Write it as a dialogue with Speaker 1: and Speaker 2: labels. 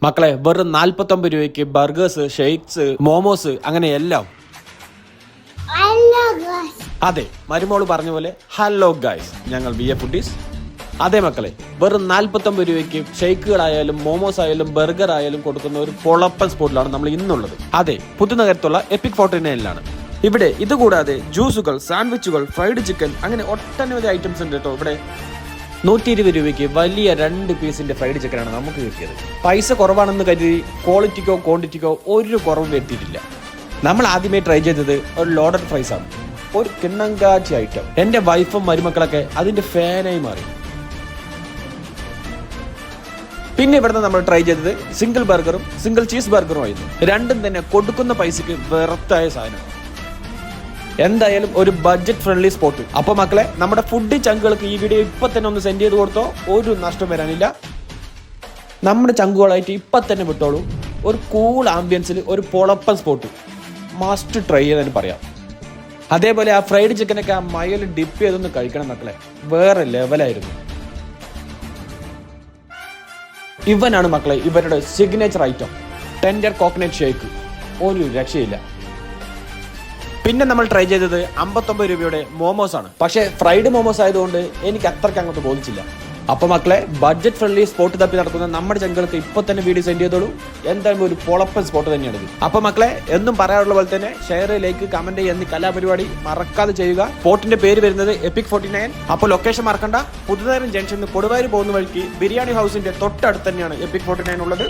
Speaker 1: മക്കളെ വെറും 49 രൂപയ്ക്ക് ബർഗേഴ്സ്, ഷെയ്ക്സ്, മോമോസ് അങ്ങനെ എല്ലാം. അതെ, മരുമോള് പറഞ്ഞ പോലെ ഹലോ ഗൈസ്, ഞങ്ങൾ ബി എ ഫുഡീസ്. അതെ മക്കളെ, വെറും 49 രൂപയ്ക്ക് ഷെയ്ക്കുകളായാലും മോമോസ് ആയാലും ബർഗർ ആയാലും കൊടുക്കുന്ന ഒരു പൊളപ്പൻ സ്പോട്ടിലാണ് നമ്മൾ ഇന്നുള്ളത്. അതെ, പുതുനഗരത്തുള്ള എപ്പിക് 49ലാണ്. ഇവിടെ ഇതുകൂടാതെ ജ്യൂസുകൾ, സാൻഡ്വിച്ചുകൾ, ഫ്രൈഡ് ചിക്കൻ അങ്ങനെ ഒട്ടനവധി ഐറ്റംസ് ഉണ്ട് കേട്ടോ. ഇവിടെ 120 രൂപയ്ക്ക് വലിയ 2 പീസിന്റെ ഫ്രൈഡ് ചിക്കനാണ് നമുക്ക് കിട്ടിയത്. പൈസ കുറവാണെന്ന് കരുതി ക്വാളിറ്റിക്കോ ക്വാണ്ടിറ്റിക്കോ ഒരു കുറവും വരുത്തിയിട്ടില്ല. നമ്മൾ ആദ്യമേ ട്രൈ ചെയ്തത് ഒരു ലോഡഡ് ഫ്രൈസ് ആണ്, ഒരു കിണ്ണങ്കാച്ചി ഐറ്റം. എന്റെ വൈഫും മരുമക്കളൊക്കെ അതിന്റെ ഫാനായി മാറി. പിന്നെ ഇവിടുന്ന് നമ്മൾ ട്രൈ ചെയ്തത് സിംഗിൾ ബർഗറും സിംഗിൾ ചീസ് ബർഗറും ആയിരുന്നു. രണ്ടും തന്നെ കൊടുക്കുന്ന പൈസക്ക് വെറുത്തായ സാധനം. എന്തായാലും ഒരു ബഡ്ജറ്റ് ഫ്രണ്ട്ലി സ്പോട്ട്. അപ്പൊ മക്കളെ, നമ്മുടെ ഫുഡ് ചങ്കുകൾക്ക് ഈ വീഡിയോ ഇപ്പൊ തന്നെ ഒന്ന് സെൻഡ് ചെയ്ത് കൊടുത്തോ, ഒരു നഷ്ടം വരാനില്ല. നമ്മുടെ ചങ്കുകളായിട്ട് ഇപ്പൊ തന്നെ വിട്ടോളൂ. ഒരു കൂൾ ആംബിയൻസിൽ ഒരു പൊളപ്പൻ സ്പോട്ട് മസ്റ്റ് ട്രൈ ചെയ്തെന്ന് പറയാം. അതേപോലെ ആ ഫ്രൈഡ് ചിക്കനൊക്കെ ആ മയിൽ ഡിപ്പ് ചെയ്തൊന്ന് കഴിക്കണം മക്കളെ, വേറെ ലെവലായിരുന്നു. ഇവനാണ് മക്കളെ ഇവരുടെ signature item, tender coconut shake. ഒരു രക്ഷയില്ല. പിന്നെ നമ്മൾ ട്രൈ ചെയ്തത് 59 രൂപയുടെ മോമോസ് ആണ്. പക്ഷേ ഫ്രൈഡ് മോമോസ് ആയതുകൊണ്ട് എനിക്ക് അത്രയ്ക്ക് അങ്ങോട്ട് ബോധിച്ചില്ല. അപ്പൊ മക്കളെ, ബഡ്ജറ്റ് ഫ്രണ്ട്ലി സ്പോട്ട് തപ്പി നടക്കുന്ന നമ്മുടെ ചങ്കുകൾക്ക് ഇപ്പൊ തന്നെ വീഡിയോ സെൻഡ് ചെയ്തോളൂ. എന്തായാലും ഒരു പൊളപ്പൻ സ്പോട്ട് തന്നെയാണ് ഇത്. അപ്പൊ മക്കളെ, എന്നും പറയാറുള്ള പോലെ തന്നെ ഷെയർ, ലൈക്ക്, കമന്റ് എന്നീ കലാപരിപാടി മറക്കാതെ ചെയ്യുക. സ്പോട്ടിന്റെ പേര് വരുന്നത് എപ്പിക് 49. അപ്പോൾ ലൊക്കേഷൻ മറക്കണ്ട, പുതുനഗരം ജംഗ്ഷനിൽ കൊടുവായൂർ പോകുന്ന വഴിക്ക് ബിരിയാണി ഹൗസിന്റെ തൊട്ടടുത്ത് തന്നെയാണ് എപ്പിക് 49 ഉള്ളത്.